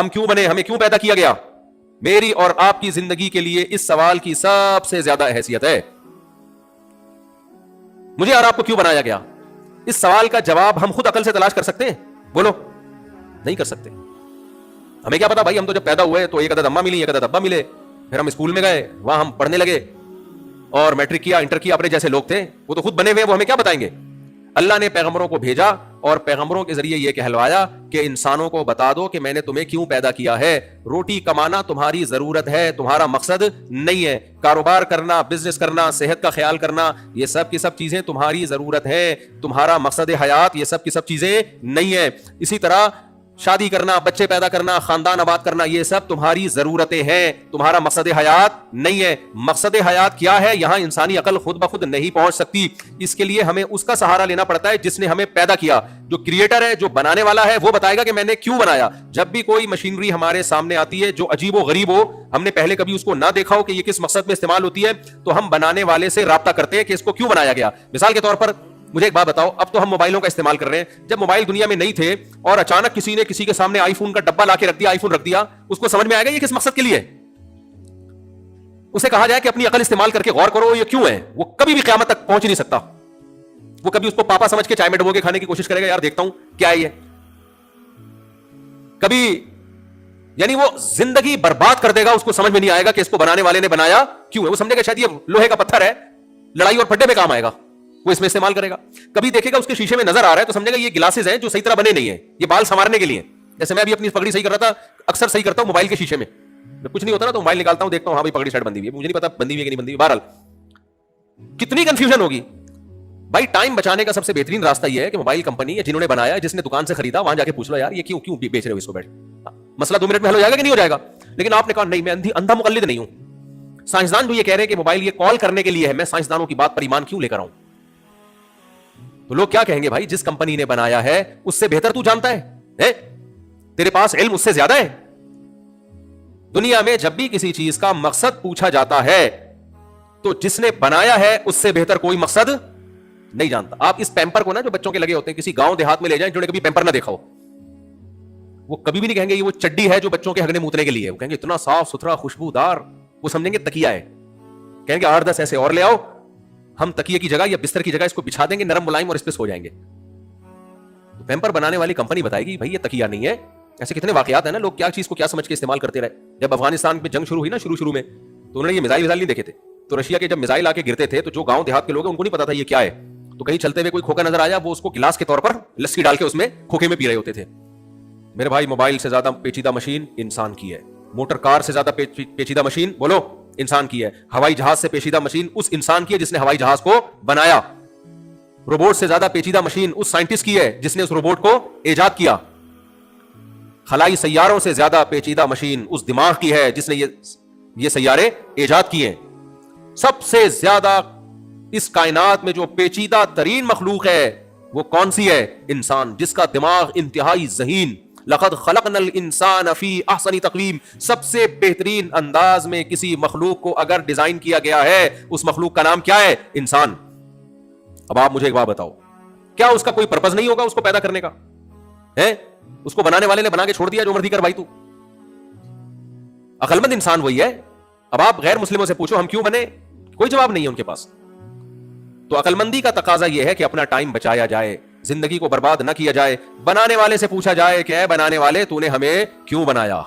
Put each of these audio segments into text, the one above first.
ہم کیوں بنے, ہمیں کیوں پیدا کیا گیا, میری اور آپ کی زندگی کے لیے اس سوال کی سب سے زیادہ حیثیت ہے. مجھے اور آپ کو کیوں بنایا گیا, اس سوال کا جواب ہم خود عقل سے تلاش کر سکتے ہیں؟ بولو, نہیں کر سکتے. ہمیں کیا پتا بھائی, ہم تو جب پیدا ہوئے تو ایک عدد اماں ملی, ایک عدد ابا ملے, پھر ہم اسکول میں گئے, وہاں ہم پڑھنے لگے اور میٹرک کیا, انٹر کیا. اپنے جیسے لوگ تھے, وہ تو خود بنے ہوئے, وہ ہمیں کیا بتائیں گے؟ اللہ نے پیغمبروں کو بھیجا اور پیغمبروں کے ذریعے یہ کہلوایا کہ انسانوں کو بتا دو کہ میں نے تمہیں کیوں پیدا کیا ہے. روٹی کمانا تمہاری ضرورت ہے, تمہارا مقصد نہیں ہے. کاروبار کرنا, بزنس کرنا, صحت کا خیال کرنا, یہ سب کی سب چیزیں تمہاری ضرورت ہے, تمہارا مقصد حیات یہ سب کی سب چیزیں نہیں ہے. اسی طرح شادی کرنا, بچے پیدا کرنا, خاندان آباد کرنا, یہ سب تمہاری ضرورتیں ہیں, تمہارا مقصد حیات نہیں ہے. مقصد حیات کیا ہے, یہاں انسانی عقل خود بخود نہیں پہنچ سکتی. اس کے لیے ہمیں اس کا سہارا لینا پڑتا ہے جس نے ہمیں پیدا کیا. جو کریٹر ہے, جو بنانے والا ہے, وہ بتائے گا کہ میں نے کیوں بنایا. جب بھی کوئی مشینری ہمارے سامنے آتی ہے جو عجیب و غریب ہو, ہم نے پہلے کبھی اس کو نہ دیکھا ہو کہ یہ کس مقصد میں استعمال ہوتی ہے, تو ہم بنانے والے سے رابطہ کرتے ہیں کہ اس کو کیوں بنایا گیا. مثال کے طور پر مجھے ایک بات بتاؤ, اب تو ہم موبائلوں کا استعمال کر رہے ہیں, جب موبائل دنیا میں نہیں تھے اور اچانک کسی نے کسی کے سامنے آئی فون کا ڈبہ لا کے رکھ دیا, آئی فون رکھ دیا, اس کو سمجھ میں آئے گا یہ کس مقصد کے لیے ہے؟ اسے کہا جائے کہ اپنی عقل استعمال کر کے غور کرو یہ کیوں ہے, وہ کبھی بھی قیامت تک پہنچ نہیں سکتا. وہ کبھی اس کو پاپا سمجھ کے چائے میں ڈبو کے کھانے کی کوشش کرے گا, یار دیکھتا ہوں کیا ہے یہ, کبھی یعنی وہ زندگی برباد کر دے گا, اس کو سمجھ میں نہیں آئے گا کہ اس کو بنانے والے نے بنایا کیوں ہے. وہ سمجھے گا شاید یہ لوہے کا پتھر ہے, لڑائی اور پھڈے میں کام آئے گا, وہ اس میں استعمال کرے گا. کبھی دیکھے گا اس کے شیشے میں نظر آ رہا ہے تو سمجھے گا یہ گلاسز ہیں جو صحیح طرح بنے نہیں ہیں, یہ بال سنوارنے کے لیے. جیسے میں ابھی اپنی پگڑی صحیح کر رہا تھا, اکثر صحیح کرتا ہوں موبائل کے شیشے میں, کچھ نہیں ہوتا نا تو موبائل نکالتا ہوں, دیکھتا ہوں ہاں بھائی پگڑی سائڈ بندی ہوئی ہے, مجھے نہیں پتا بندی ہوئی ہے کہ نہیں بندی ہوئی. بہرحال کتنی کنفیوژن ہوگی بھائی. ٹائم بچانے کا سب سے بہترین راستہ یہ ہے کہ موبائل کمپنی یا جنہوں نے بنایا, جس نے دکان سے خریدا, وہاں جا کے پوچھ لو یار یہ کیوں بیچ رہے ہو اس کو, بیٹھ مسئلہ 2 منٹ میں حل ہو جائے گا کہ نہیں ہو جائے گا. لیکن آپ نے کہا نہیں, میں اندھا مقلد نہیں ہوں. سائنسدان جو یہ کہہ رہے ہیں کہ موبائل یہ کال کرنے کے لیے ہے, میں سائنسدانوں کی بات پر ایمان کیوں لے کر آؤں؟ تو لوگ کیا کہیں گے, بھائی جس کمپنی نے بنایا ہے اس سے بہتر تو جانتا ہے, تیرے پاس علم اس سے زیادہ ہے. دنیا میں جب بھی کسی چیز کا مقصد پوچھا جاتا ہے تو جس نے بنایا ہے اس سے بہتر کوئی مقصد نہیں جانتا. آپ اس پیمپر کو نا جو بچوں کے لگے ہوتے ہیں کسی گاؤں دیہات میں لے جائیں, جنہوں نے کبھی پیمپر نہ دیکھا ہو, وہ کبھی بھی نہیں کہیں گے یہ وہ چڈی ہے جو بچوں کے ہگنے موتنے کے لیے ہے. وہ کہیں گے اتنا صاف ستھرا خوشبودار, وہ سمجھیں گے تکیا ہے. کہیں گے 8-10 ایسے اور لے آؤ, ہم تکیے کی جگہ یا بستر کی جگہ اس کو بچھا دیں گے نرم ملائم اور اس پہ سو جائیں گے. تو پیمپر بنانے والی کمپنی بتائے گی بھائی یہ تکیا نہیں ہے. ایسے کتنے واقعات ہیں نا, لوگ کیا چیز کو کیا سمجھ کے استعمال کرتے رہے. جب افغانستان میں جنگ شروع ہوئی نا شروع میں, تو انہوں نے یہ میزائل نہیں دیکھے تھے, تو رشیا کے جب میزائل آ کے گرتے تھے تو جو گاؤں دیہات کے لوگ ہیں ان کو نہیں پتا تھا یہ کیا ہے. تو کہیں چلتے ہوئے کوئی کھوکا نظر آیا, وہ اس کو گلاس کے طور پر لسی ڈال کے اس میں کھوکے میں پی رہے ہوتے تھے. میرے بھائی موبائل سے زیادہ پیچیدہ مشین انسان کی ہے, موٹر کار سے زیادہ پیچیدہ مشین بولو انسان کی ہے, ہوائی جہاز سے پیچیدہ مشین اس انسان کی ہے جس نے ہوائی جہاز کو بنایا, روبوٹ سے زیادہ پیچیدہ مشین اس سائنٹسٹ کی ہے جس نے اس روبوٹ کو ایجاد کیا, خلائی سیاروں سے زیادہ پیچیدہ مشین اس دماغ کی ہے جس نے یہ سیارے ایجاد کیے. سب سے زیادہ اس کائنات میں جو پیچیدہ ترین مخلوق ہے وہ کون سی ہے؟ انسان, جس کا دماغ انتہائی ذہین. لقد خلقنا الانسان فی احسن تقویم, سب سے بہترین انداز میں کسی مخلوق کو اگر ڈیزائن کیا گیا ہے اس مخلوق کا نام کیا ہے؟ انسان. اب آپ مجھے ایک بات بتاؤ, کیا اس کا کوئی پرپز نہیں ہوگا اس کو پیدا کرنے کا ہے؟ اس کو بنانے والے نے بنا کے چھوڑ دیا جو مرضی کر بھائی تو. عقل مند انسان وہی ہے. اب آپ غیر مسلموں سے پوچھو ہم کیوں بنے, کوئی جواب نہیں ہے ان کے پاس. تو عقل مندی کا تقاضا یہ ہے کہ اپنا ٹائم بچایا جائے, زندگی کو برباد نہ کیا جائے. بنانے والے سے پوچھا جائے کہ اے بنانے والے تو نے ہمیں کیوں بنایا,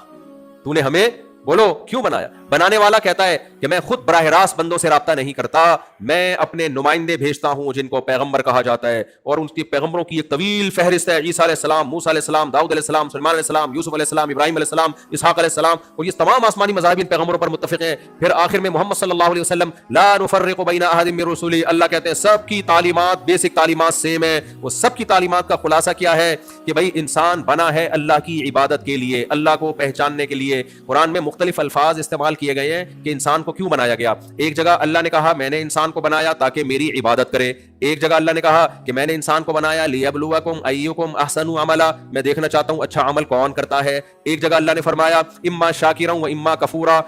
تو نے ہمیں بولو کیوں بنایا. بنانے والا کہتا ہے کہ میں خود براہ راست بندوں سے رابطہ نہیں کرتا, میں اپنے نمائندے بھیجتا ہوں جن کو پیغمبر کہا جاتا ہے, اور ان کی پیغمبروں کی ایک طویل فہرست ہے. عیسیٰ علیہ السلام, موسیٰ علیہ السلام, داؤد علیہ السلام, سلیمان علیہ السلام, یوسف علیہ السلام, ابراہیم علیہ السلام, اسحاق علیہ السلام, اور یہ تمام آسمانی مذاہب ان پیغمبروں پر متفق ہیں. پھر آخر میں محمد صلی اللہ علیہ وسلم, لا نفرق بین احد من رسلی, اللہ کہتے ہیں سب کی تعلیمات بیسک تعلیمات سیم ہے. وہ سب کی تعلیمات کا خلاصہ کیا ہے کہ بھائی انسان بنا ہے اللہ کی عبادت کے لیے, اللہ کو پہچاننے کے لیے. قرآن میں مختلف الفاظ استعمال کیے گئے ہیں کہ انسان کو کیوں بنایا گیا. ایک جگہ اللہ نے کہا میں نے انسان کو بنایا تاکہ میری عبادت کرے. ایک جگہ اللہ نے کہا کہ میں نے انسان کو بنایا لیبلوکم ایکم احسن عملا, میں دیکھنا چاہتا ہوں اچھا عمل کون کرتا ہے. ایک جگہ اللہ نے فرمایا اما شاکرا و اما کفورا,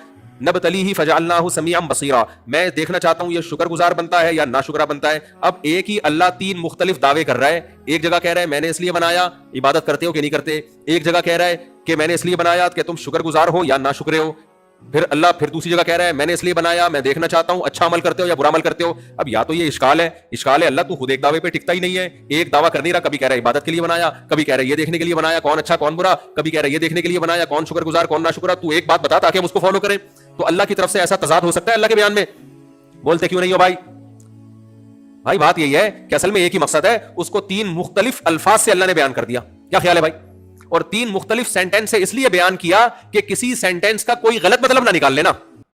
نبتلیہ فجعلناہ سمیعا بصیرا، میں دیکھنا چاہتا ہوں یہ شکر گزار بنتا ہے یا ناشکرا بنتا ہے. اب ایک ہی اللہ تین مختلف دعوے کر رہا ہے. ایک جگہ کہہ رہا ہے میں نے اس لیے بنایا، عبادت کرتے ہو کہ نہیں کرتے. ایک جگہ کہہ رہا ہے کہ میں نے اس لیے بنایا کہ تم شکر گزار ہو یا ناشکرے ہو. پھر دوسری جگہ کہہ رہا ہے میں نے اس لیے بنایا، میں دیکھنا چاہتا ہوں اچھا عمل کرتے ہو یا برا عمل کرتے ہو. اب یا تو یہ اشکال ہے اللہ تو خود ایک دعوے پہ ٹکتا ہی نہیں ہے، ایک دعویٰ کر نہیں رہا. کبھی کہہ رہا ہے عبادت کے لیے بنایا، کبھی کہہ رہا ہے یہ دیکھنے کے لیے بنایا کون اچھا کون برا، کبھی کہہ رہا ہے یہ دیکھنے کے لیے بنایا کون شکر گزار کون ناشکرا. تو ایک بات بتا تاکہ ہم اس کو فالو کریں. تو اللہ کی طرف سے ایسا تضاد ہو سکتا ہے اللہ کے بیان میں؟ بولتے کیوں نہیں ہو بھائی بات یہی ہے کہ اصل میں ایک ہی مقصد ہے، اس کو تین مختلف الفاظ سے اللہ نے بیان کر دیا. کیا خیال ہے بھائی؟ اور تین مختلف سینٹینس سے اس لیے بیان کیا کہ کسی سینٹینس کا کوئی غلط مطلب نہ نکال لینا.